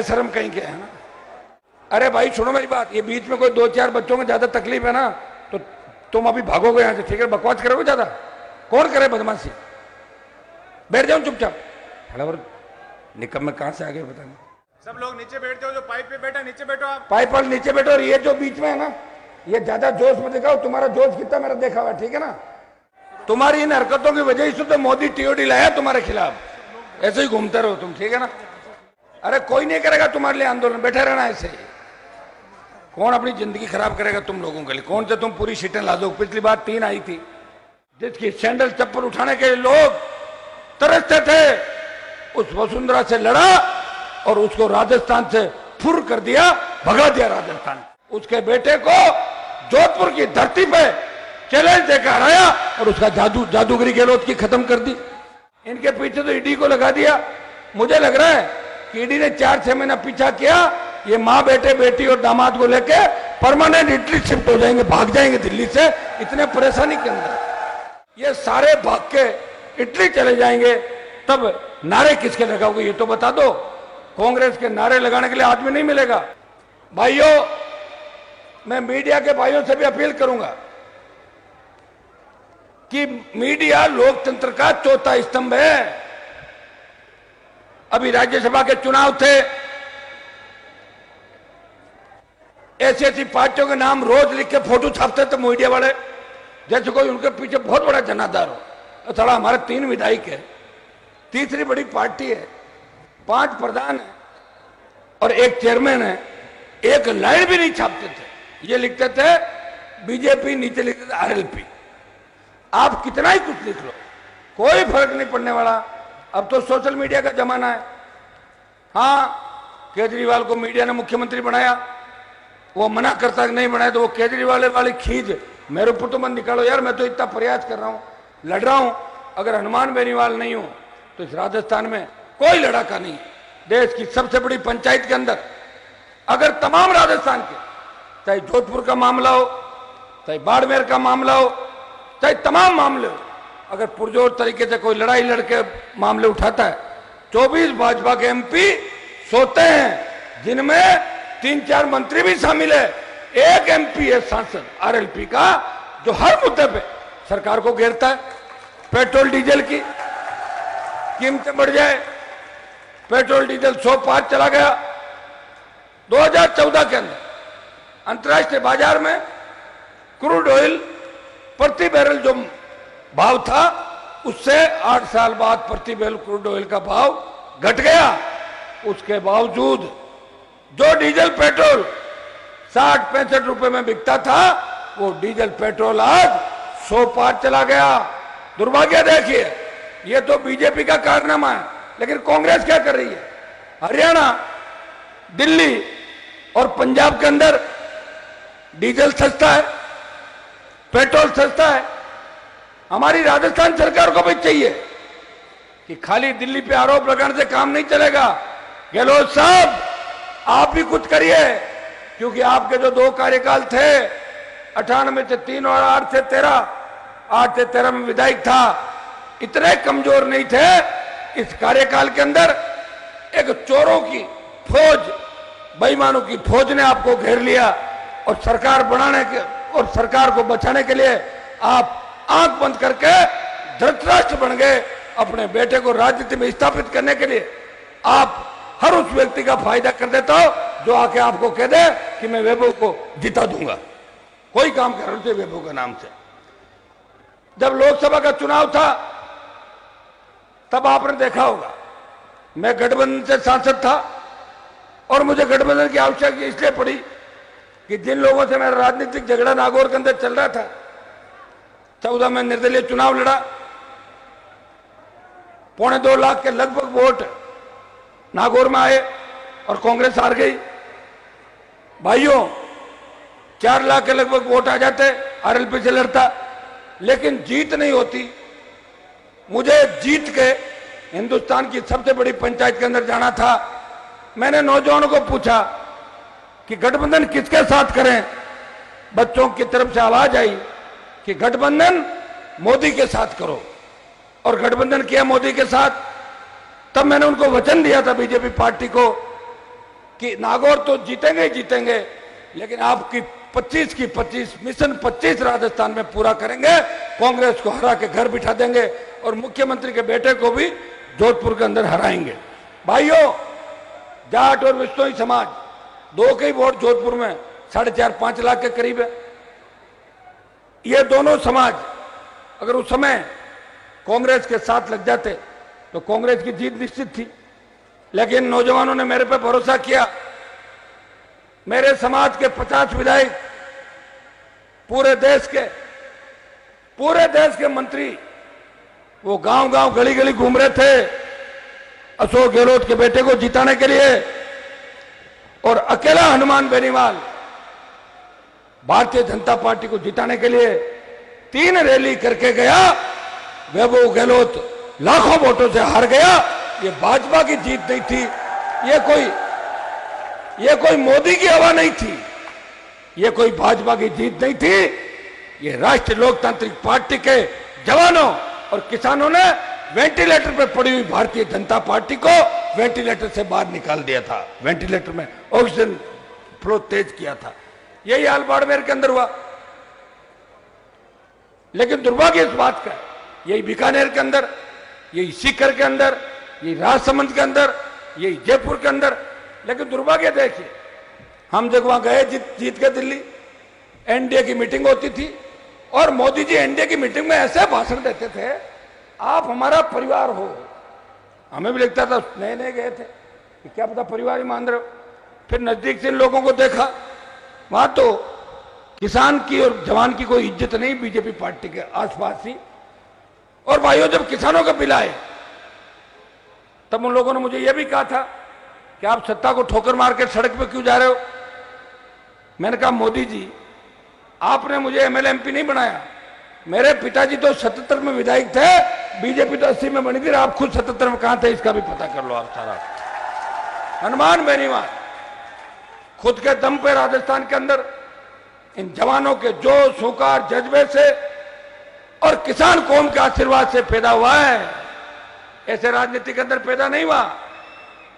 बेशरम कहीं के है ना। अरे भाई सुनो मेरी बात, ये बीच में कोई 2-4 बच्चों को ज्यादा तकलीफ है ना तो तुम अभी भागोगे यहां से, ठीक है? बकवास करोगे ज्यादा, कौन करे बदमाशी? बैठ जाओ चुपचाप। बराबर निकम में कहां से आ गए पता नहीं। सब लोग नीचे बैठ जाओ, जो पाइप पे बैठा नीचे बैठो आप। पाइप पर नीचे बैठो। और ये जो बीच में है ना, ये ज्यादा जोश में दिखाओ, तुम्हारा जोश कितना मेरा देखा हुआ, ठीक है ना? तुम्हारी इन हरकतों की वजह से तो मोदी टीओडी लाया तुम्हारे खिलाफ, ऐसे ही घूमते रहो तुम, ठीक है ना? अरे कोई नहीं करेगा तुम्हारे लिए आंदोलन, बैठे रहना ऐसे ही। कौन अपनी जिंदगी खराब करेगा तुम लोगों के लिए? कौन से तुम पूरी सीटें ला दो? पिछली बार 3 आई थी, जिसकी सैंडल चप्पल उठाने के लिए लोग तरसते थे, उस वसुंधरा से लड़ा और उसको राजस्थान से फुर कर दिया, भगा दिया राजस्थान। उसके बेटे को जोधपुर की धरती पे चैलेंज देकर हराया और उसका जादूगरी गहलोत की खत्म कर दी। इनके पीछे तो ईडी को लगा दिया। मुझे लग रहा है कि ईडी ने 4-6 महीना पीछा किया, ये माँ बेटे बेटी और दामाद को लेके परमानेंट इटली शिफ्ट हो जाएंगे, भाग जाएंगे दिल्ली से, इतने परेशानी के अंदर। ये सारे भाग के इटली चले जाएंगे, तब नारे किसके लगाओगे ये तो बता दो। कांग्रेस के नारे लगाने के लिए आदमी नहीं मिलेगा। भाइयों, मैं मीडिया के भाइयों से भी अपील करूंगा कि मीडिया लोकतंत्र का चौथा स्तंभ है। अभी राज्यसभा के चुनाव थे, ऐसी ऐसी पार्टियों के नाम रोज लिख के फोटो छापते थे मीडिया वाले, जैसे कोई उनके पीछे बहुत बड़ा जनाधार हो। थोड़ा हमारे 3 विधायक है, तीसरी बड़ी पार्टी है, 5 प्रधान है और 1 चेयरमैन है, एक लाइन भी नहीं छापते थे। ये लिखते थे बीजेपी, नीचे लिखते थे आरएलपी। आप कितना ही कुछ लिख लो, कोई फर्क नहीं पड़ने वाला। अब तो सोशल मीडिया का जमाना है। हाँ, केजरीवाल को मीडिया ने मुख्यमंत्री बनाया, वो मना करता नहीं बनाया तो वो केजरीवाल वाली खींच मेरे ऊपर तो मत निकालो यार। मैं तो इतना प्रयास कर रहा हूं, लड़ रहा हूं। अगर हनुमान बेनीवाल नहीं हो तो इस राजस्थान में कोई लड़ाका नहीं। देश की सबसे बड़ी पंचायत के अंदर अगर तमाम राजस्थान के, चाहे जोधपुर का मामला हो, चाहे बाड़मेर का मामला हो, चाहे तमाम मामले हो, अगर पुरजोर तरीके से कोई लड़ाई लड़के मामले उठाता है, 24 भाजपा के एमपी सोते हैं, जिनमें 3-4 मंत्री भी शामिल है। एक एमपी है सांसद आरएलपी का, जो हर मुद्दे पे सरकार को घेरता है। पेट्रोल डीजल की कीमतें बढ़ जाए, पेट्रोल डीजल 105 चला गया 2014 के अंदर। अंतर्राष्ट्रीय बाजार में क्रूड ऑयल प्रति बैरल जो भाव था, उससे 8 साल बाद प्रति बैरल क्रूड ऑयल का भाव घट गया। उसके बावजूद जो डीजल पेट्रोल 60-65 रुपए में बिकता था, वो डीजल पेट्रोल आज 100 पार चला गया। दुर्भाग्य देखिए, ये तो बीजेपी का कारनामा है। लेकिन कांग्रेस क्या कर रही है? हरियाणा, दिल्ली और पंजाब के अंदर डीजल सस्ता है, पेट्रोल सस्ता है। हमारी राजस्थान सरकार को भी चाहिए कि खाली दिल्ली पे आरोप लगाने से काम नहीं चलेगा। गहलोत साहब, आप भी कुछ करिए, क्योंकि आपके जो 2 कार्यकाल थे, 98 से 3 और 8 से 13, 8 से 13 में विधायक था, इतने कमजोर नहीं थे। इस कार्यकाल के अंदर एक चोरों की फौज, बेईमानों की फौज ने आपको घेर लिया और सरकार बनाने के और सरकार को बचाने के लिए आप आंख बंद करके धृतराष्ट्र बन गए। अपने बेटे को राजनीति में स्थापित करने के लिए आप हर उस व्यक्ति का फायदा कर देता हो जो आके आपको कह दे कि मैं वैभव को जिता दूंगा। कोई काम कर रहे थे वैभव के नाम से। जब लोकसभा का चुनाव था, तब आपने देखा होगा, मैं गठबंधन से सांसद था और मुझे गठबंधन की आवश्यकता इसलिए पड़ी कि जिन लोगों से मेरा राजनीतिक झगड़ा नागौर के अंदर चल रहा था, 14 में निर्दलीय चुनाव लड़ा, 2.25 लाख के लगभग वोट नागौर में आए और कांग्रेस हार गई। भाइयों, 4 लाख के लगभग वोट आ जाते, आरएलपी से लड़ता, लेकिन जीत नहीं होती। मुझे जीत के हिंदुस्तान की सबसे बड़ी पंचायत के अंदर जाना था। मैंने नौजवानों को पूछा कि गठबंधन किसके साथ करें। बच्चों की तरफ से आवाज आई कि गठबंधन मोदी के साथ करो, और गठबंधन किया मोदी के साथ। तब मैंने उनको वचन दिया था बीजेपी पार्टी को कि नागौर तो जीतेंगे ही जीतेंगे, लेकिन आपकी 25 की 25 मिशन 25 राजस्थान में पूरा करेंगे, कांग्रेस को हरा के घर बिठा देंगे और मुख्यमंत्री के बेटे को भी जोधपुर के अंदर हराएंगे। भाइयों, जाट और विश्नोई समाज दो के ही वोट जोधपुर में 4.5-5 लाख के करीब है। ये दोनों समाज अगर उस समय कांग्रेस के साथ लग जाते तो कांग्रेस की जीत निश्चित थी, लेकिन नौजवानों ने मेरे पे भरोसा किया। मेरे समाज के 50 विधायक, पूरे देश के मंत्री वो गांव-गांव गली-गली घूम रहे थे अशोक गहलोत के बेटे को जिताने के लिए, और अकेला हनुमान बेनीवाल भारतीय जनता पार्टी को जिताने के लिए 3 रैली करके गया। वैभव गहलोत लाखों वोटों से हार गया। ये भाजपा की जीत नहीं थी, ये कोई मोदी की हवा नहीं थी, ये कोई भाजपा की जीत नहीं थी। ये राष्ट्रीय लोकतांत्रिक पार्टी के जवानों और किसानों ने वेंटिलेटर पर पड़ी हुई भारतीय जनता पार्टी को वेंटिलेटर से बाहर निकाल दिया था, वेंटिलेटर में ऑक्सीजन फ्लो तेज किया था। यही हाल बाड़मेर के अंदर हुआ। लेकिन दुर्भाग्य इस बात का है, यही बीकानेर के अंदर, यही सीकर के अंदर, यही राजसमंद के अंदर, यही जयपुर के अंदर। लेकिन दुर्भाग्य देखिए, हम जब वहां गए जीत के दिल्ली, एनडीए की मीटिंग होती थी और मोदी जी एनडीए की मीटिंग में ऐसे भाषण देते थे, आप हमारा परिवार हो। हमें भी लगता था, नए गए थे कि क्या पता परिवार ही मान रहे हो। फिर नजदीक से इन लोगों को देखा, वहां तो किसान की और जवान की कोई इज्जत नहीं बीजेपी पार्टी के आसपास ही। और भाइयों, जब किसानों का बिल आए तब उन लोगों ने मुझे यह भी कहा था कि आप सत्ता को ठोकर मार के सड़क पे क्यों जा रहे हो। मैंने कहा, मोदी जी आपने मुझे एमएलए एमपी नहीं बनाया, मेरे पिताजी तो 77 में विधायक थे, बीजेपी तो 80 में बनी थी, आप खुद 77 में कहां थे इसका भी पता कर लो आप सारा। हनुमान बेनीवाल खुद के दम पे राजस्थान के अंदर इन जवानों के जोश हुंकार जज्बे से और किसान कौम के आशीर्वाद से पैदा हुआ है, ऐसे राजनीति के अंदर पैदा नहीं हुआ।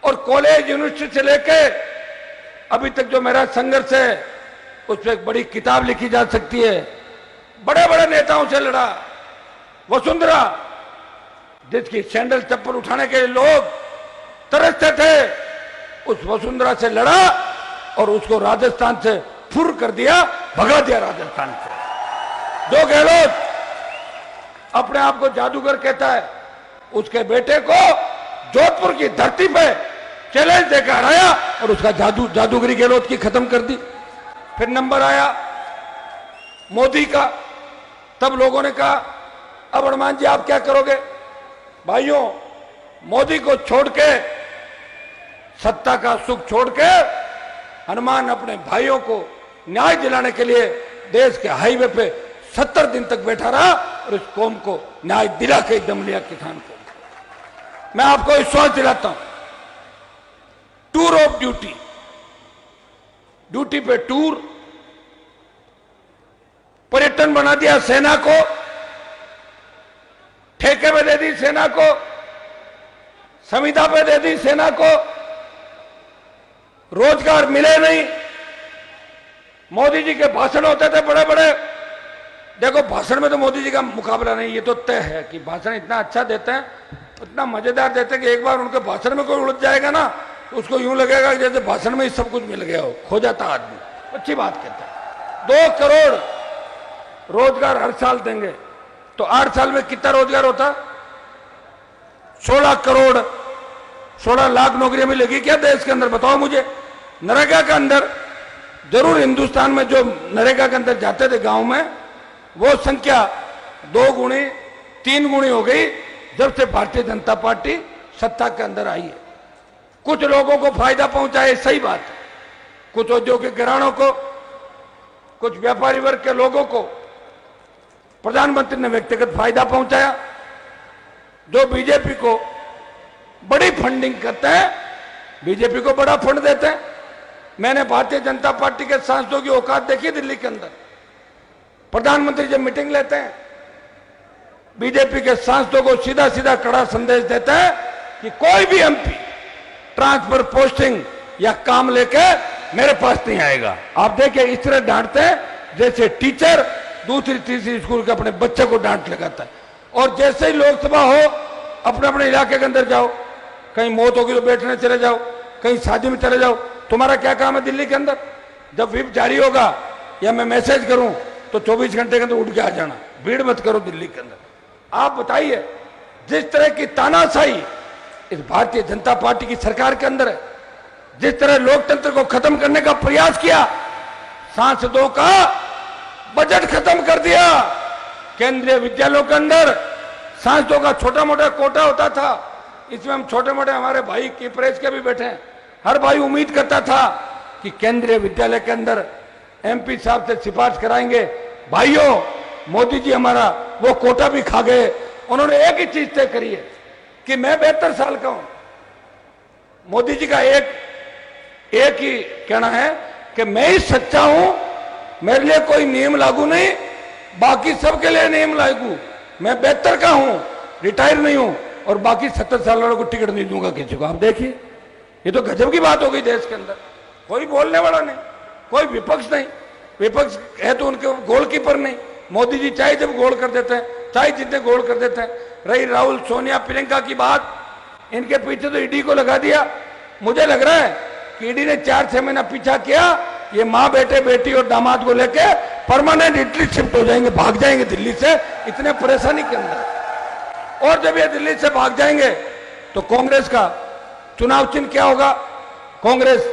और कॉलेज यूनिवर्सिटी से लेके अभी तक जो मेरा संघर्ष है उस पर एक बड़ी किताब लिखी जा सकती है। बड़े बड़े नेताओं से लड़ा, वसुंधरा जिसकी सैंडल चप्पल उठाने के लिए लोग तरसते थे, उस वसुंधरा से लड़ा और उसको राजस्थान से फुर कर दिया, भगा दिया राजस्थान से। जो गहलोत अपने आप को जादूगर कहता है, उसके बेटे को जोधपुर की धरती पे चैलेंज देकर हराया और उसका जादूगरी गहलोत की खत्म कर दी। फिर नंबर आया मोदी का, तब लोगों ने कहा, अब हनुमान जी आप क्या करोगे। भाइयों, मोदी को छोड़ के, सत्ता का सुख छोड़ के, हनुमान अपने भाइयों को न्याय दिलाने के लिए देश के हाईवे पे 70 दिन तक बैठा रहा और इस कौम को न्याय दिला के दम लिया, किसान को। मैं आपको विश्वास दिलाता हूं, टूर ऑफ ड्यूटी, ड्यूटी पे टूर, पर्यटन बना दिया सेना को, ठेके पे दे दी सेना को, संविदा पे दे दी सेना को, रोजगार मिले नहीं। मोदी जी के भाषण होते थे बड़े बड़े, देखो भाषण में तो मोदी जी का मुकाबला नहीं, ये तो तय है कि भाषण इतना अच्छा देते हैं, इतना मजेदार देते हैं कि एक बार उनके भाषण में कोई उलझ जाएगा ना, तो उसको यूं लगेगा जैसे भाषण में ही सब कुछ मिल गया हो, खो जाता आदमी। अच्छी बात कहते हैं। 2 करोड़ रोजगार हर साल देंगे, तो 8 साल में कितना रोजगार होता, 16 करोड़, 16 लाख नौकरियां मिलेगी क्या देश के अंदर, बताओ मुझे। नरेगा के अंदर जरूर हिंदुस्तान में जो नरेगा के अंदर जाते थे गांव में, वो संख्या 2 गुणी 3 गुणी हो गई जब से भारतीय जनता पार्टी सत्ता के अंदर आई है। कुछ लोगों को फायदा पहुंचाए, सही बात है, कुछ औद्योगिक घरानों को, कुछ व्यापारी वर्ग के लोगों को प्रधानमंत्री ने व्यक्तिगत फायदा पहुंचाया। जो बीजेपी को बड़ी फंडिंग करते हैं, बीजेपी को बड़ा फंड देते हैं। मैंने भारतीय जनता पार्टी के सांसदों की औकात देखी दिल्ली के अंदर। प्रधानमंत्री जब मीटिंग लेते हैं, बीजेपी के सांसदों को सीधा सीधा कड़ा संदेश देते हैं कि कोई भी एमपी ट्रांसफर पोस्टिंग या काम लेके मेरे पास नहीं आएगा। आप देखिए इस तरह डांटते हैं जैसे टीचर दूसरी तीसरी स्कूल के अपने बच्चे को डांट लगाता है। और जैसे ही लोकसभा हो अपने अपने इलाके के अंदर जाओ, कहीं मौत होगी तो बैठने चले जाओ, कहीं शादी में चले जाओ। तुम्हारा क्या काम है दिल्ली के अंदर? जब व्हिप जारी होगा या मैं मैसेज करूं तो 24 घंटे के अंदर उठ के आ जाना, भीड़ मत करो दिल्ली के अंदर। आप बताइए, जिस तरह की तानाशाही इस भारतीय जनता पार्टी की सरकार के अंदर है, जिस तरह लोकतंत्र को खत्म करने का प्रयास किया, सांसदों का बजट खत्म कर दिया। केंद्रीय विद्यालयों के अंदर सांसदों का छोटा मोटा कोटा होता था, इसमें हम छोटे मोटे हमारे भाई की प्रेस के भी बैठे हैं, हर भाई उम्मीद करता था कि केंद्रीय विद्यालय के अंदर एमपी साहब से सिफारिश कराएंगे। भाइयों, मोदी जी हमारा वो कोटा भी खा गए। उन्होंने एक ही चीज तय करी है कि मैं 72 साल का हूं। मोदी जी का एक ही कहना है कि मैं ही सच्चा हूं, मेरे लिए कोई नियम लागू नहीं, बाकी सबके लिए नियम लागू। मैं 72 का हूं, रिटायर नहीं हूं, और बाकी 70 साल वालों को टिकट नहीं दूंगा किसी को। आप देखिए, ये तो गजब की बात हो गई देश के अंदर। कोई बोलने वाला नहीं, कोई विपक्ष नहीं। विपक्ष है तो उनके गोलकीपर नहीं। मोदी जी चाहे जब गोल कर देते हैं, चाहे जितने गोल कर देते हैं। रही राहुल, सोनिया, प्रियंका की बात, इनके पीछे तो ईडी को लगा दिया। मुझे लग रहा है कि ईडी ने 4-6 महीना पीछा किया, ये माँ बेटे बेटी और दामाद को लेके परमानेंट इटली शिफ्ट हो जाएंगे, भाग जाएंगे दिल्ली से, इतने परेशानी के अंदर। और जब ये दिल्ली से भाग जाएंगे तो कांग्रेस का चुनाव चिन्ह क्या होगा? कांग्रेस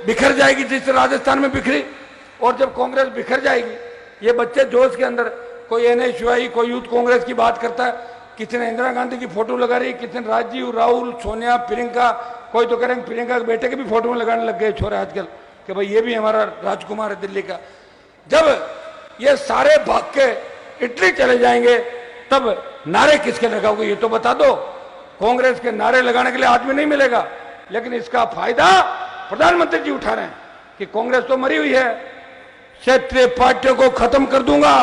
बिखर जाएगी, जिससे राजस्थान में बिखरी। और जब कांग्रेस बिखर जाएगी, ये बच्चे जोश के अंदर, कोई एनएसयूआई, कोई यूथ कांग्रेस की बात करता है, किसी ने इंदिरा गांधी की फोटो लगा रही, किसी ने राजीव, राहुल, सोनिया, प्रियंका, कोई तो कह रहे हैं प्रियंका के बेटे के भी फोटो में लगाने लग गए छोरे आजकल कि भाई ये भी हमारा राजकुमार है दिल्ली का। जब ये सारे भाग के इटली चले जाएंगे तब नारे किसके लगाओगे ये तो बता दो। कांग्रेस के नारे लगाने के लिए आदमी नहीं मिलेगा, लेकिन इसका फायदा प्रधानमंत्री जी उठा रहे हैं कि कांग्रेस तो मरी हुई है, क्षेत्रीय पार्टियों को खत्म कर दूंगा।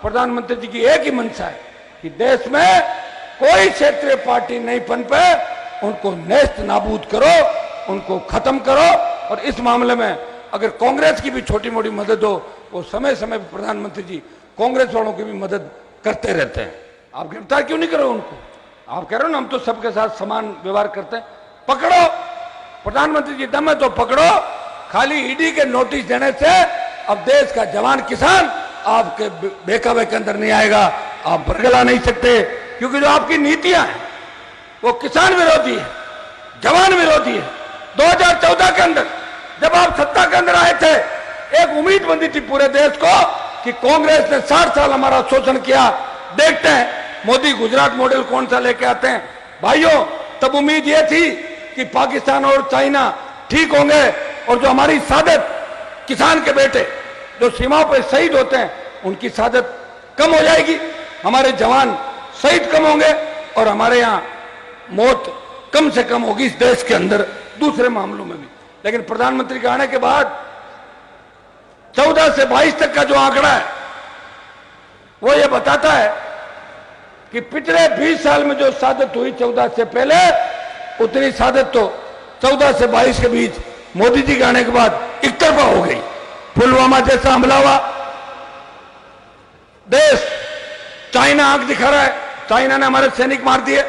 प्रधानमंत्री जी की एक ही मंशा है कि देश में कोई क्षेत्रीय पार्टी नहीं पनपे, उनको नेस्त नाबूद करो, उनको खत्म करो। और इस मामले में अगर कांग्रेस की भी छोटी मोटी मदद हो, वो समय समय पर प्रधानमंत्री जी कांग्रेस वालों की भी मदद करते रहते हैं। आप गिरफ्तार क्यों नहीं करो उनको? आप कह रहे हो ना हम तो सबके साथ समान व्यवहार करते हैं, पकड़ो। प्रधानमंत्री जी दम है तो पकड़ो। खाली ईडी के नोटिस देने से अब देश का जवान किसान आपके बेकाबे के अंदर नहीं आएगा, आप बरगला नहीं सकते, क्योंकि जो आपकी नीतियां हैं वो किसान विरोधी है, जवान विरोधी है। 2014 के अंदर जब आप सत्ता के अंदर आए थे, एक उम्मीद बंदी थी पूरे देश को कि कांग्रेस ने 60 साल हमारा शोषण किया, देखते हैं मोदी गुजरात मॉडल कौन सा लेके आते हैं। भाइयों, तब उम्मीद ये थी कि पाकिस्तान और चाइना ठीक होंगे और जो हमारी सादत किसान के बेटे जो सीमाओं पर शहीद होते हैं उनकी सादत कम हो जाएगी, हमारे जवान शहीद कम होंगे और हमारे यहाँ मौत कम से कम होगी इस देश के अंदर, दूसरे मामलों में भी। लेकिन प्रधानमंत्री के आने के बाद 14 से 22 तक का जो आंकड़ा है वो ये बताता है कि पिछले 20 साल में जो सादत हुई 14 से पहले, उतनी सादत तो 14 से 22 के बीच मोदी जी के आने के बाद एक तरफा हो गई। पुलवामा जैसा हमला हुआ, देश चाइना आंख दिखा रहा है, चाइना ने हमारे सैनिक मार दिए,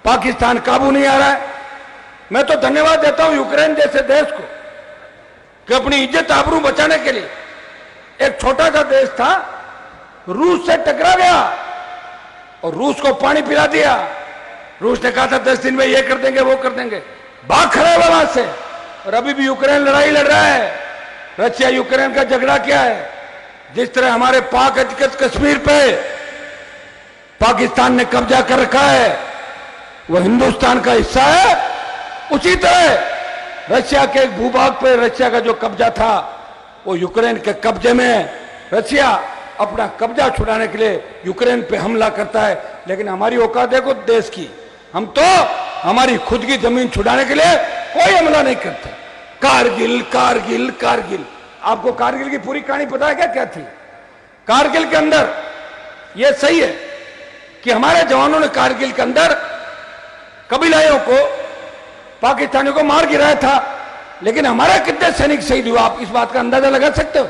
पाकिस्तान काबू नहीं आ रहा है। मैं तो धन्यवाद देता हूं यूक्रेन जैसे देश को कि अपनी इज्जत आबरू बचाने के लिए एक छोटा सा देश था, रूस से टकरा गया और रूस को पानी पिला दिया। रूस ने कहा था 10 दिन में ये कर देंगे वो कर देंगे, भाग खड़े वहां से। और अभी भी यूक्रेन लड़ाई लड़ रहा है। रशिया यूक्रेन का झगड़ा क्या है? जिस तरह हमारे पाक अधिकृत कश्मीर पे पाकिस्तान ने कब्जा कर रखा है, वो हिंदुस्तान का हिस्सा है, उसी तरह रशिया के भूभाग पर रशिया का जो कब्जा था वो यूक्रेन के कब्जे में। रशिया अपना कब्जा छुड़ाने के लिए यूक्रेन पे हमला करता है, लेकिन हमारी औकात देखो देश की, हम तो हमारी खुद की जमीन छुड़ाने के लिए कोई हमला नहीं करते। कारगिल कारगिल कारगिल, आपको कारगिल की पूरी कहानी पता है क्या क्या थी? कारगिल के अंदर यह सही है कि हमारे जवानों ने कारगिल के अंदर कबीलाइयों को पाकिस्तानियों को मार गिराया था, लेकिन हमारा कितने सैनिक शहीद हुआ आप इस बात का अंदाजा लगा सकते हो?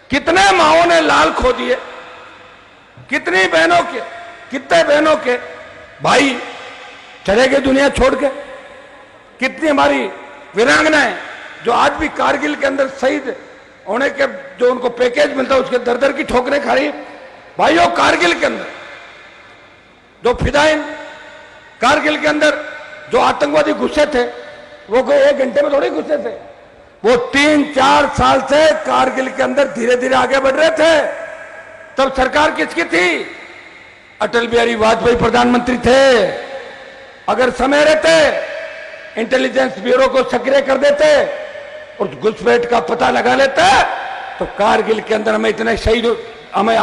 कितने माओं ने लाल खो दिए, कितनी बहनों के, कितने बहनों के भाई चले गए दुनिया छोड़ के, कितनी हमारी वीरांगनाएं जो आज भी कारगिल के अंदर शहीद होने के जो उनको पैकेज मिलता है उसके दर दर की ठोकरें खा रही। भाइयों, कारगिल के अंदर जो फिदाइन, कारगिल के अंदर जो आतंकवादी घुसे थे, वो कोई 1 घंटे में थोड़ी घुसे थे, वो 3-4 साल से कारगिल के अंदर धीरे धीरे आगे बढ़ रहे थे। तब सरकार किसकी थी? अटल बिहारी वाजपेयी प्रधानमंत्री थे। अगर समय रहते इंटेलिजेंस ब्यूरो को सक्रिय कर देते और घुसपैठ का पता लगा लेते तो कारगिल के अंदर हमें इतने शहीद, हमें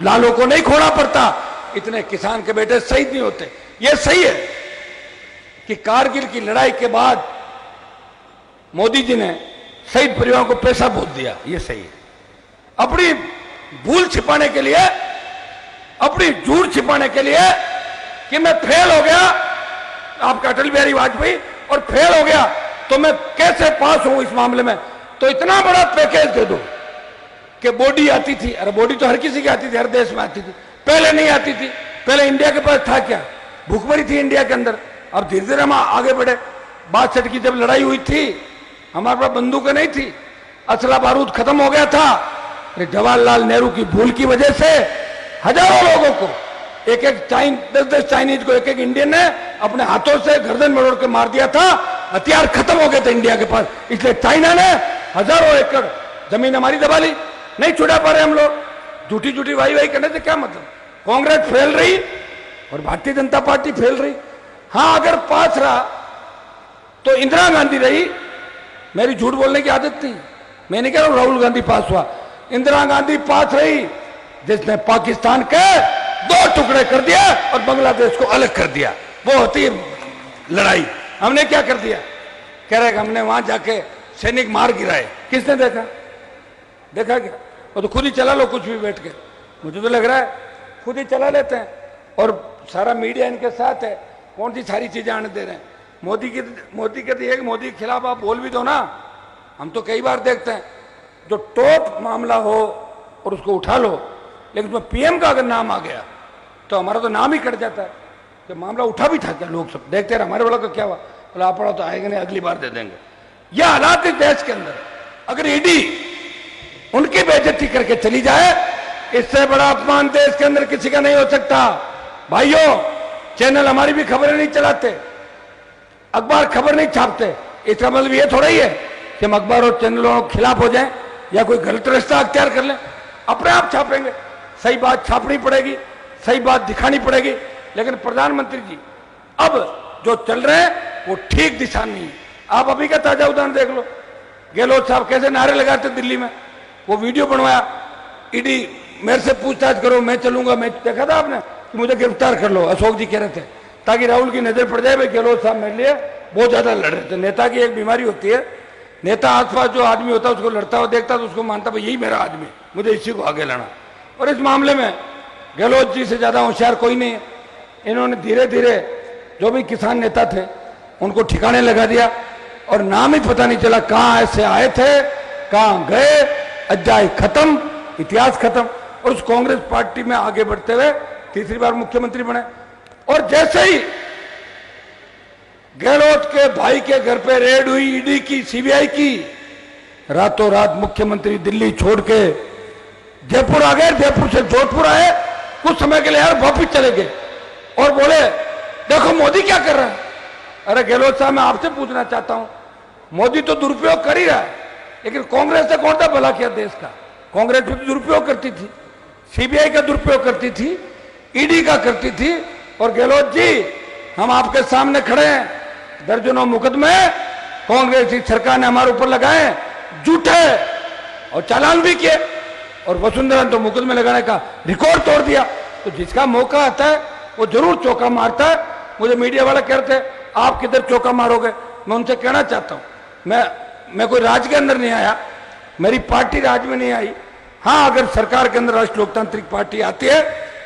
लालों को नहीं खोना पड़ता, इतने किसान के बेटे शहीद नहीं होते। यह सही है कि कारगिल की लड़ाई के बाद मोदी जी ने शहीद परिवारों को पैसा बोल दिया, यह सही है। अपनी भूल छिपाने के लिए, अपनी झूठ छिपाने के लिए कि मैं फेल हो गया, आपका अटल बिहारी वाजपेयी, और फेल हो गया तो मैं कैसे पास हूं इस मामले में, तो इतना बड़ा पैकेज दे दो कि बॉडी आती थी। अरे बॉडी तो हर किसी की आती थी, हर देश में आती थी, पहले नहीं आती थी। पहले इंडिया के पास था क्या? भूखमरी थी इंडिया के अंदर। अब धीरे धीरे हम आगे बढ़े। 62 की जब लड़ाई हुई थी, हमारे पास बंदूकें नहीं थी, असला बारूद खत्म हो गया था। जवाहरलाल नेहरू की भूल की वजह से हजारों लोगों को, एक 10 चाइनीज को, एक इंडियन ने अपने हाथों से गर्दन मरोड़ के मार दिया था। हथियार खत्म हो गए थे इंडिया के पास, इसलिए चाइना ने हजारों एकड़ जमीन हमारी दबा ली। नहीं छुड़ा पा रहे हम लोग। झूठी झूठी वाई वाई करने से क्या मतलब? कांग्रेस फैल रही और भारतीय जनता पार्टी फैल रही। हां, अगर पास रहा तो इंदिरा गांधी रही। मेरी झूठ बोलने की आदत नहीं, मैं नहीं कह रहा हूं राहुल गांधी पास हुआ। इंदिरा गांधी पास रही, जिसने पाकिस्तान के 2 टुकड़े कर दिया और बांग्लादेश को अलग कर दिया। वो होती है लड़ाई। हमने क्या कर दिया? कह रहे कि हमने वहां जाके सैनिक मार गिराए। किसने देखा? देखा क्या? वो तो खुद ही चला लो कुछ भी बैठ के। मुझे तो लग रहा है खुद ही चला लेते हैं और सारा मीडिया इनके साथ है। कौन सी सारी चीजें आने दे रहे हैं? मोदी के खिलाफ आप बोल भी दो ना। हम तो कई बार देखते हैं जो टॉप मामला हो और उसको उठा लो, लेकिन उसमें पीएम का अगर नाम आ गया तो हमारा तो नाम ही कट जाता है कि मामला उठा भी था क्या। लोग सब देखते रहे हमारे वाला का क्या हुआ, बोला आप पढ़ा तो आएगा नहीं, अगली बार दे देंगे। यह हालात इस देश के अंदर अगर ईडी उनकी बेइज्जती करके चली जाए, इससे बड़ा अपमान देश के अंदर किसी का नहीं हो सकता। भाइयों, चैनल हमारी भी खबरें नहीं चलाते, अखबार खबर नहीं छापते, इसका मतलब ये थोड़ा ही है कि हम अखबार और चैनलों के खिलाफ हो जाएं या कोई गलत रास्ता अख्तियार कर लें। अपने आप छापेंगे, सही बात छापनी पड़ेगी, सही बात दिखानी पड़ेगी। लेकिन प्रधानमंत्री जी अब जो चल रहे हैं वो ठीक दिशा नहीं है। आप अभी का ताजा उदाहरण देख लो, गहलोत साहब कैसे नारे लगाते दिल्ली में, वो वीडियो बनवाया, ईडी मेरे से पूछताछ करो, मैं चलूंगा। मैं देखा था आपने कि मुझे गिरफ्तार कर लो, अशोक जी कह रहे थे, ताकि राहुल की नजर पड़ जाए भाई गहलोत साहब मेरे लिए बहुत ज्यादा लड़ रहे थे। नेता की एक बीमारी होती है, नेता आसपास जो आदमी होता है उसको लड़ता हुआ देखता तो उसको मानता भाई यही मेरा आदमी, मुझे इसी को आगे लड़ना। और इस मामले में गहलोत जी से ज्यादा होशियार कोई नहीं है। इन्होंने धीरे धीरे जो भी किसान नेता थे उनको ठिकाने लगा दिया और नाम ही पता नहीं चला कहां ऐसे आए थे, कहां गए। अध्याय खत्म, इतिहास खत्म। और उस कांग्रेस पार्टी में आगे बढ़ते हुए तीसरी बार मुख्यमंत्री बने। और जैसे ही गहलोत के भाई के घर पे रेड हुई ईडी की, सीबीआई की, रातों रात मुख्यमंत्री दिल्ली छोड़ के जयपुर आ गए, जयपुर से जोधपुर आए, कुछ समय के लिए यार वापिस चले गए और बोले देखो मोदी क्या कर रहा है। अरे गहलोत साहब, मैं आपसे पूछना चाहता हूं, मोदी तो दुरुपयोग कर ही रहा है, लेकिन कांग्रेस ने कौन सा भला किया देश का? कांग्रेस भी दुरुपयोग करती थी, सीबीआई का दुरुपयोग करती थी, ईडी का करती थी। और गहलोत जी, हम आपके सामने खड़े हैं, दर्जनों मुकदमे कांग्रेस की सरकार ने हमारे ऊपर लगाए, झूठे, और चालान भी किए। और वसुंधरा तो मुकदमे लगाने का रिकॉर्ड तोड़ दिया। तो जिसका मौका आता है वो जरूर चौका मारता है। मुझे मीडिया वाला कहते हैं आप किधर चौका मारोगे, मैं उनसे कहना चाहता हूं, मैं कोई राज के अंदर नहीं आया, मेरी पार्टी राज में नहीं आई। हां, अगर सरकार के अंदर राष्ट्रीय लोकतांत्रिक पार्टी आती है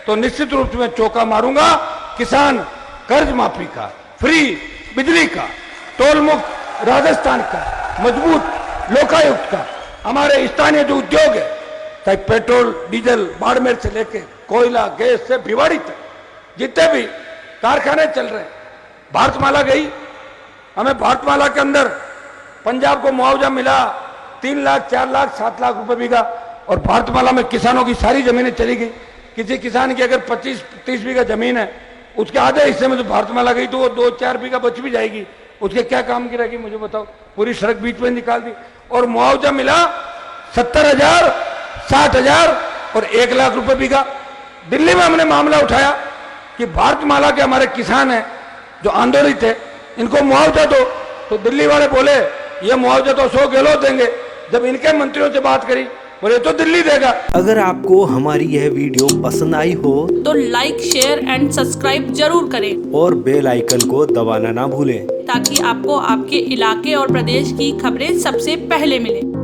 तो निश्चित रूप से मैं चौका मारूंगा। किसान कर्ज माफी का, फ्री बिजली का, टोल मुक्त राजस्थान का, मजबूत लोकायुक्त का, हमारे स्थानीय जो उद्योग है, चाहे पेट्रोल डीजल बाड़मेर से लेके कोयला गैस से भिवाड़ी तक जितने भी कारखाने चल रहे हैं, भारतमाला गई, हमें भारतमाला के अंदर पंजाब को मुआवजा मिला 3 लाख 4 लाख 7 लाख रुपए बीघा, और भारतमाला में किसानों की सारी जमीनें चली गई। किसी किसान की अगर 25-30 बीघा जमीन है, उसके आधे हिस्से में तो भारतमाला गई, तो वो 2-4 बीघा बच भी जाएगी, उसके क्या काम की रहेगी मुझे बताओ। पूरी सड़क बीच में निकाल दी, और मुआवजा मिला 70,000 60,000 और 1 लाख रुपए बीघा। दिल्ली में हमने मामला उठाया कि भारतमाला के हमारे किसान हैं जो आंदोलित है, इनको मुआवजा दो, तो दिल्ली वाले बोले ये मुआवजा तो अशोक गहलोत देंगे। जब इनके मंत्रियों से बात करी, बोले तो दिल्ली देगा। अगर आपको हमारी यह वीडियो पसंद आई हो तो लाइक शेयर एंड सब्सक्राइब जरूर करें और बेल आइकन को दबाना ना भूलें, ताकि आपको आपके इलाके और प्रदेश की खबरें सबसे पहले मिलें।